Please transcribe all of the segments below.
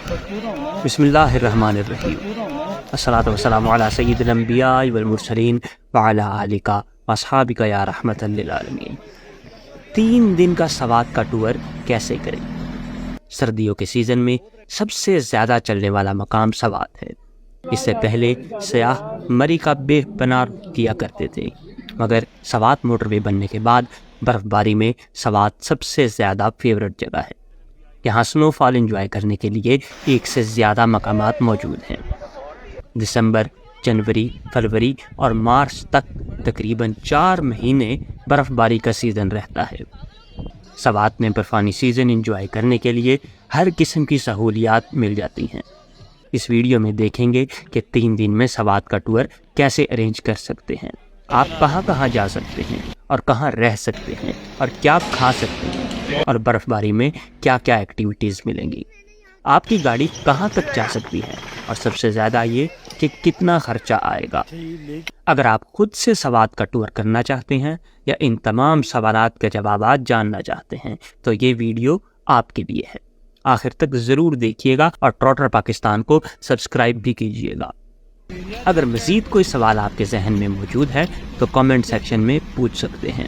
بسم اللہ الرحمن الرحیم، الصلاۃ والسلام علی سید الانبیاء والمرسلین وعلی آلک واصحابک یا رحمۃ للعالمین۔ 3 دن کا سوات کا ٹور کیسے کریں؟ سردیوں کے سیزن میں سب سے زیادہ چلنے والا مقام سوات ہے۔ اس سے پہلے سیاح مری کا بے پناہ کیا کرتے تھے، مگر سوات موٹر وے بننے کے بعد برف باری میں سوات سب سے زیادہ فیورٹ جگہ ہے۔ یہاں سنو فال انجوائے کرنے کے لیے 1 سے زیادہ مقامات موجود ہیں۔ دسمبر، جنوری، فروری اور مارچ تک تقریباً 4 مہینے برف باری کا سیزن رہتا ہے۔ سوات میں برفانی سیزن انجوائے کرنے کے لیے ہر قسم کی سہولیات مل جاتی ہیں۔ اس ویڈیو میں دیکھیں گے کہ 3 دن میں سوات کا ٹور کیسے ارینج کر سکتے ہیں، آپ کہاں کہاں جا سکتے ہیں اور کہاں رہ سکتے ہیں اور کیا کھا سکتے ہیں، اور برف باری میں کیا کیا ایکٹیویٹیز ملیں گی، آپ کی گاڑی کہاں تک جا سکتی ہے، اور سب سے زیادہ یہ کہ کتنا خرچہ آئے گا۔ اگر آپ خود سے سوات کا ٹور کرنا چاہتے ہیں یا ان تمام سوالات کے جوابات جاننا چاہتے ہیں تو یہ ویڈیو آپ کے لیے ہے۔ آخر تک ضرور دیکھیے گا اور ٹروٹر پاکستان کو سبسکرائب بھی کیجیے گا۔ اگر مزید کوئی سوال آپ کے ذہن میں موجود ہے تو کامنٹ سیکشن میں پوچھ سکتے ہیں۔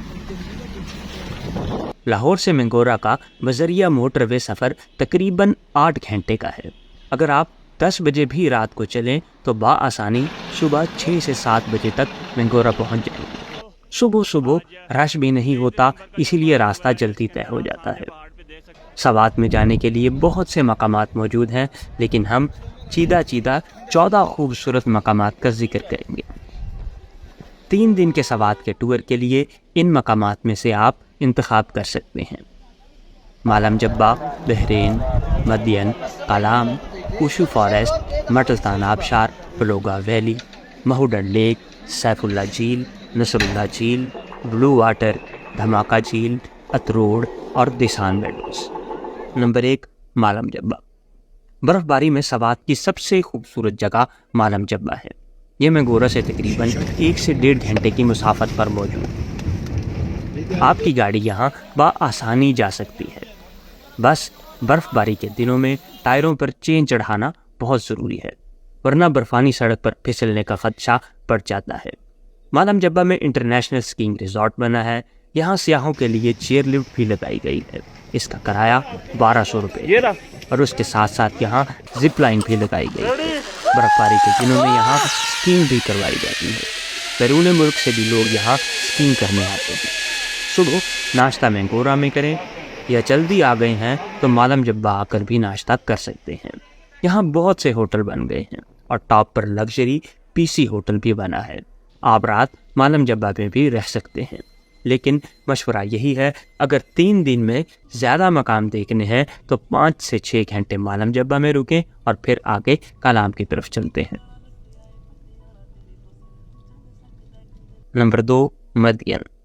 لاہور سے مینگورہ کا بذریعہ موٹر وے سفر تقریباً 8 گھنٹے کا ہے۔ اگر آپ 10 بجے بھی رات کو چلیں تو بآسانی صبح 6 سے 7 بجے تک مینگورہ پہنچ جائیں گے۔ صبح رش بھی نہیں ہوتا، اسی لیے راستہ جلدی طے ہو جاتا ہے۔ سوات میں جانے کے لیے بہت سے مقامات موجود ہیں، لیکن ہم چیدہ 14 خوبصورت مقامات کا ذکر کریں گے۔ 3 دن کے سوات کے ٹور کے لیے ان مقامات میں سے آپ انتخاب کر سکتے ہیں: مالم جبہ، بحرین، مدین، کالام، اوشو فارسٹ، مٹلتان آبشار، بلوگا ویلی، مہوڈن لیک، سیف اللہ جھیل، نصر اللہ جھیل، بلو واٹر، دھماکہ جھیل، اتروڑ اور دیسان میڈوز۔ نمبر 1، مالم جبہ۔ برف باری میں سوات کی سب سے خوبصورت جگہ مالم جبہ ہے۔ یہ مینگورہ سے تقریباً 1 سے 1.5 گھنٹے کی مسافت پر موجود ہے۔ آپ کی گاڑی یہاں بآسانی جا سکتی ہے، بس برف باری کے دنوں میں ٹائروں پر چین چڑھانا بہت ضروری ہے، ورنہ برفانی سڑک پر پھسلنے کا خدشہ بڑھ جاتا ہے۔ مالم جبہ میں انٹرنیشنل اسکینگ ریزورٹ بنا ہے۔ یہاں سیاحوں کے لیے چیئر لفٹ بھی لگائی گئی ہے۔ اس کا کرایہ 1200 روپے ہے، اور اس کے ساتھ ساتھ یہاں زپ لائن بھی لگائی گئی ہے۔ برف باری کے دنوں میں یہاں اسکینگ بھی کروائی جاتی ہے۔ بیرون ملک سے بھی لوگ یہاں اسکینگ کرنے آتے ہیں۔ صبح ناشتہ مینگورہ میں کریں، یا جلدی آ گئے ہیں تو مالم جبہ آ کر بھی ناشتہ کر سکتے ہیں۔ یہاں بہت سے ہوٹل بن گئے ہیں اور ٹاپ پر لگژری PC ہوٹل بھی بنا ہے۔ آپ رات مالم جبہ میں بھی رہ سکتے ہیں، لیکن مشورہ یہی ہے اگر 3 دن میں زیادہ مقام دیکھنے ہیں تو 5 سے 6 گھنٹے مالم جبہ میں رکیں اور پھر آگے کالام کی طرف چلتے ہیں۔ نمبر 2، مدین۔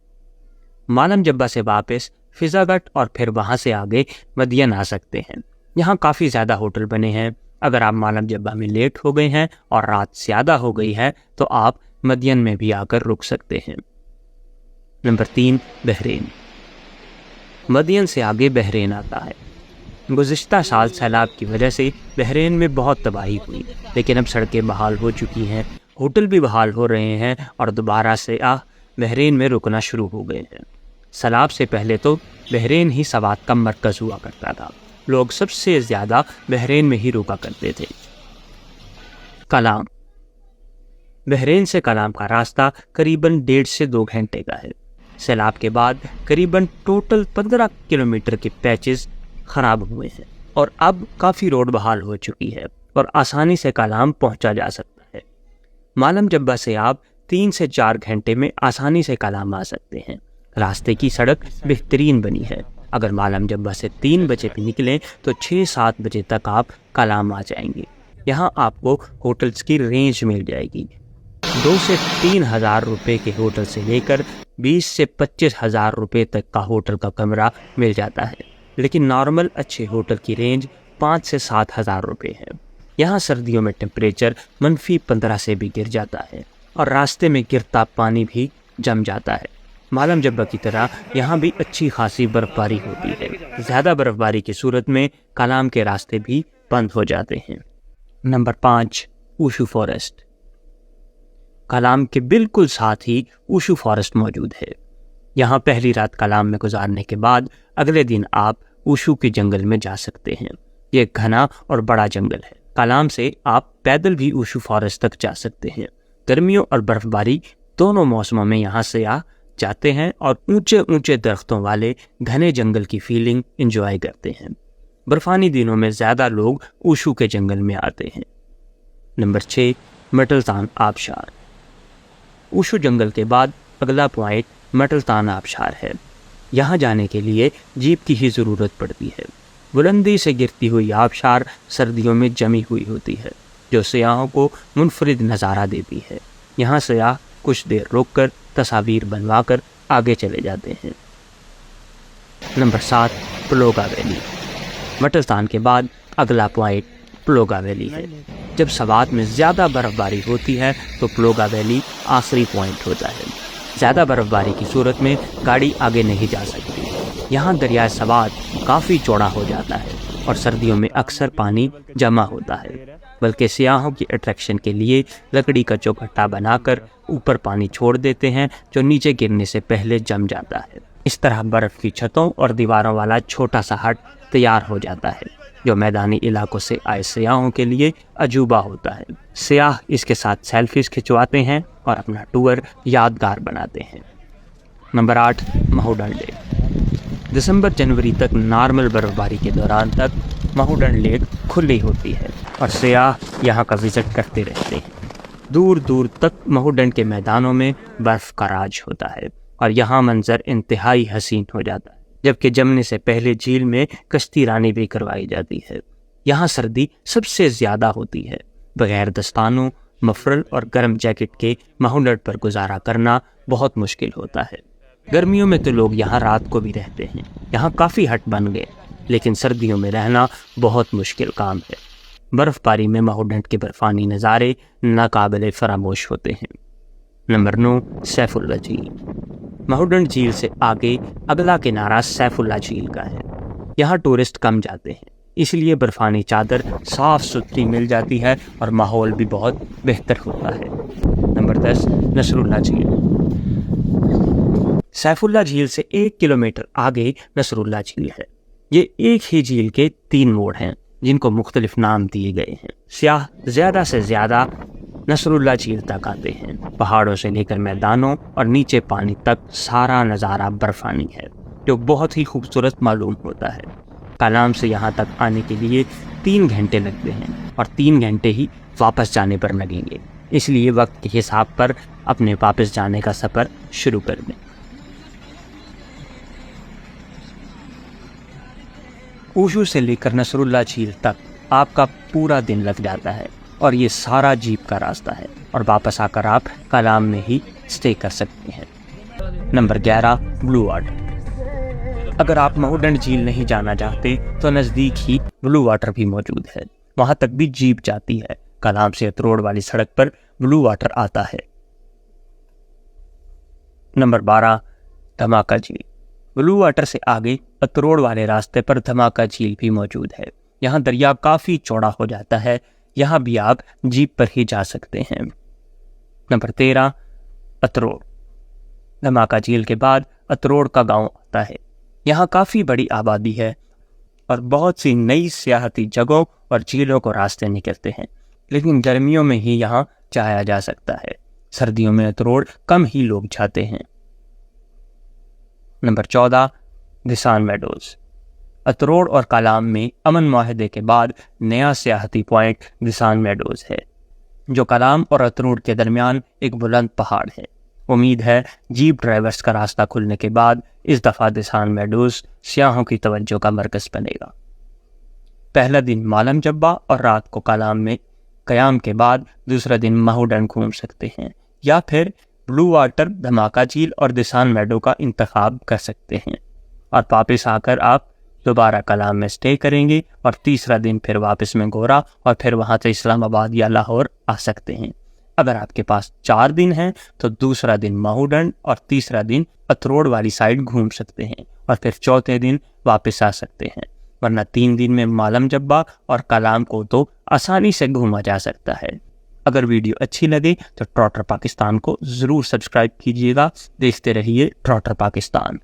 مالم جبہ سے واپس فضا گٹ اور پھر وہاں سے آگے مدین آ سکتے ہیں۔ یہاں کافی زیادہ ہوٹل بنے ہیں۔ اگر آپ مالم جبہ میں لیٹ ہو گئے ہیں اور رات زیادہ ہو گئی ہے تو آپ مدین میں بھی آ کر رک سکتے ہیں۔ نمبر 3، بحرین۔ مدین سے آگے بحرین آتا ہے۔ گزشتہ سال سیلاب کی وجہ سے بحرین میں بہت تباہی ہوئی، لیکن اب سڑکیں بحال ہو چکی ہیں، ہوٹل بھی بحال ہو رہے ہیں اور دوبارہ سیاح بحرین میں رکنا شروع ہو گئے ہیں۔ سیلاب سے پہلے تو بحرین ہی سوات کا مرکز ہوا کرتا تھا، لوگ سب سے زیادہ بحرین میں ہی رکا کرتے تھے۔ کالام۔ بحرین سے کالام کا راستہ قریباً 1.5 سے 2 گھنٹے کا ہے۔ سیلاب کے بعد قریباً ٹوٹل 15 کلومیٹر کے پیچز خراب ہوئے ہیں اور اب کافی روڈ بحال ہو چکی ہے اور آسانی سے کالام پہنچا جا سکتا ہے۔ مالم جبہ سے آپ 3 سے 4 گھنٹے میں آسانی سے کالام آ سکتے ہیں۔ راستے کی سڑک بہترین بنی ہے۔ اگر مالم جبہ سے 3 بجے بھی نکلیں تو 6-7 بجے تک آپ کالام آ جائیں گے۔ یہاں آپ کو ہوٹلز کی رینج مل جائے گی۔ 2 سے 3 ہزار روپے کے ہوٹل سے لے کر 20 سے 25 ہزار روپے تک کا ہوٹل کا کمرہ مل جاتا ہے، لیکن نارمل اچھے ہوٹل کی رینج 5 سے 7 ہزار روپے ہے۔ یہاں سردیوں میں ٹیمپریچر -15 سے بھی گر جاتا ہے اور راستے میں گرتا پانی بھی جم جاتا ہے۔ مالم جبہ کی طرح یہاں بھی اچھی خاصی برف باری ہوتی ہے۔ زیادہ برف باری کی صورت میں کالام کے راستے بھی بند ہو جاتے ہیں۔ Number 5، Osho forest. کالام کے بالکل ساتھ ہی اوشو فارسٹ موجود ہے۔ یہاں پہلی رات کالام میں گزارنے کے بعد اگلے دن آپ اوشو کے جنگل میں جا سکتے ہیں۔ یہ ایک گھنا اور بڑا جنگل ہے۔ کالام سے آپ پیدل بھی اوشو فارسٹ تک جا سکتے ہیں۔ گرمیوں اور برف باری دونوں موسموں میں یہاں سیاح جاتے ہیں اور اونچے اونچے درختوں والے گھنے جنگل کی فیلنگ انجوائے کرتے ہیں۔ برفانی دنوں میں زیادہ لوگ اوشو کے جنگل میں آتے ہیں۔ نمبر 6، مٹلتان آبشار۔ اوشو جنگل کے بعد اگلا پوائنٹ مٹلتان آبشار ہے۔ یہاں جانے کے لیے جیپ کی ہی ضرورت پڑتی ہے۔ بلندی سے گرتی ہوئی آبشار سردیوں میں جمی ہوئی ہوتی ہے، جو سیاحوں کو منفرد نظارہ دیتی ہے۔ یہاں سیاح کچھ دیر روک کر تصاویر بنوا کر آگے چلے جاتے ہیں۔ Number 7، پلوگا valley. مٹلتان کے بعد اگلا پوائنٹ پلوگا ویلی ہے۔ جب سوات میں زیادہ برف باری ہوتی ہے تو پلوگا ویلی آخری پوائنٹ ہوتا ہے۔ زیادہ برف باری کی صورت میں گاڑی آگے نہیں جا سکتی۔ یہاں دریائے سوات کافی چوڑا ہو جاتا ہے اور سردیوں میں اکثر پانی جمع ہوتا ہے، بلکہ سیاحوں کی اٹریکشن کے لیے لکڑی کا چوکھٹا بنا کر اوپر پانی چھوڑ دیتے ہیں جو نیچے گرنے سے پہلے جم جاتا ہے۔ اس طرح برف کی چھتوں اور دیواروں والا چھوٹا سا ہٹ تیار ہو جاتا ہے، جو میدانی علاقوں سے آئے سیاحوں کے لیے عجوبہ ہوتا ہے۔ سیاح اس کے ساتھ سیلفیز کھنچواتے ہیں اور اپنا ٹور یادگار بناتے ہیں۔ Number 8، مہوڈن leak. دسمبر جنوری تک نارمل برف باری کے دوران تک مہوڈن لیک کھلی ہوتی ہے اور سیاح یہاں کا وزٹ کرتے رہتے ہیں۔ دور دور تک مہوڈن کے میدانوں میں برف کا راج ہوتا ہے اور یہاں منظر انتہائی حسین ہو جاتا ہے، جبکہ جمنے سے پہلے جھیل میں کشتی رانی بھی کروائی جاتی ہے۔ یہاں سردی سب سے زیادہ ہوتی ہے۔ بغیر دستانوں، مفرل اور گرم جیکٹ کے مہوڈن پر گزارا کرنا بہت مشکل ہوتا ہے۔ گرمیوں میں تو لوگ یہاں رات کو بھی رہتے ہیں۔ یہاں کافی ہٹ بن گئے، لیکن سردیوں میں رہنا بہت مشکل کام ہے۔ برف باری میں مہوڈن کے برفانی نظارے ناقابل فراموش ہوتے ہیں۔ نمبر 9، سیف اللہ جھیل۔ مہوڈن جھیل سے آگے اگلا کنارہ سیف اللہ جھیل کا ہے۔ یہاں ٹورسٹ کم جاتے ہیں، اس لیے برفانی چادر صاف ستھری مل جاتی ہے اور ماحول بھی بہت بہتر ہوتا ہے۔ نمبر 10، نصر اللہ جھیل۔ سیف اللہ جھیل سے 1 کلومیٹر آگے نصر اللہ جھیل ہے۔ یہ ایک ہی جھیل کے 3 موڑ ہیں جن کو مختلف نام دیے گئے ہیں۔ سیاح زیادہ سے زیادہ نصر اللہ جھیل تک آتے ہیں۔ پہاڑوں سے لے کر میدانوں اور نیچے پانی تک سارا نظارہ برفانی ہے، جو بہت ہی خوبصورت معلوم ہوتا ہے۔ کالام سے یہاں تک آنے کے لیے 3 گھنٹے لگتے ہیں اور 3 گھنٹے ہی واپس جانے پر لگیں گے، اس لیے وقت کے حساب پر اپنے واپس جانے کا سفر شروع کر دیں۔ اوشو سے لے کر نصر اللہ جھیل تک آپ کا پورا دن لگ جاتا ہے اور یہ سارا جیپ کا راستہ ہے، اور واپس آ کر آپ کالام میں ہی اسٹے کر سکتے ہیں۔ نمبر 11، بلو واٹر۔ اگر آپ مہوڈن جھیل نہیں جانا چاہتے تو نزدیک ہی بلو واٹر بھی موجود ہے، وہاں تک بھی جیپ جاتی ہے۔ کالام سے اتروڑ والی سڑک پر بلو واٹر آتا ہے۔ نمبر 12، دھماکہ جھیل۔ بلو واٹر سے آگے اتروڑ والے راستے پر دھماکہ جھیل بھی موجود ہے۔ یہاں دریا کافی چوڑا ہو جاتا ہے، یہاں بھی آپ جیپ پر ہی جا سکتے ہیں۔ نمبر 13، اتروڑ۔ دھماکہ جھیل کے بعد اتروڑ کا گاؤں آتا ہے۔ یہاں کافی بڑی آبادی ہے اور بہت سی نئی سیاحتی جگہوں اور جھیلوں کو راستے نکلتے ہیں، لیکن گرمیوں میں ہی یہاں جایا جا سکتا ہے۔ سردیوں میں اتروڑ کم ہی لوگ جاتے ہیں۔ Number 14، دسان Meadows. اتروڑ اور کالام میں امن معاہدے کے بعد نیا سیاحتی پوائنٹ دسان میڈوز ہے، جو کالام اور اتروڑ کے درمیان ایک بلند پہاڑ ہے۔ امید ہے جیپ ڈرائیورز کا راستہ کھلنے کے بعد اس دفعہ دسان میڈوز سیاحوں کی توجہ کا مرکز بنے گا۔ پہلا دن مالم جبہ اور رات کو کالام میں قیام کے بعد دوسرا دن مہوڈن گھوم سکتے ہیں، یا پھر بلو واٹر، دھماکہ جھیل اور دسان میڈو کا انتخاب کر سکتے ہیں، اور واپس آ کر آپ دوبارہ کالام میں اسٹے کریں گے اور تیسرا دن پھر واپس میں گورا اور پھر وہاں سے اسلام آباد یا لاہور آ سکتے ہیں۔ اگر آپ کے پاس 4 دن ہیں تو دوسرا دن مہوڈن اور تیسرا دن اتروڑ والی سائڈ گھوم سکتے ہیں اور پھر چوتھے دن واپس آ سکتے ہیں۔ ورنہ 3 دن میں مالم جبہ اور کلام کو تو آسانی سے گھوما جا سکتا ہے۔ اگر ویڈیو اچھی لگے تو ٹراٹر پاکستان کو ضرور سبسکرائب کیجیے گا۔ دیکھتے رہیے ٹراٹر پاکستان۔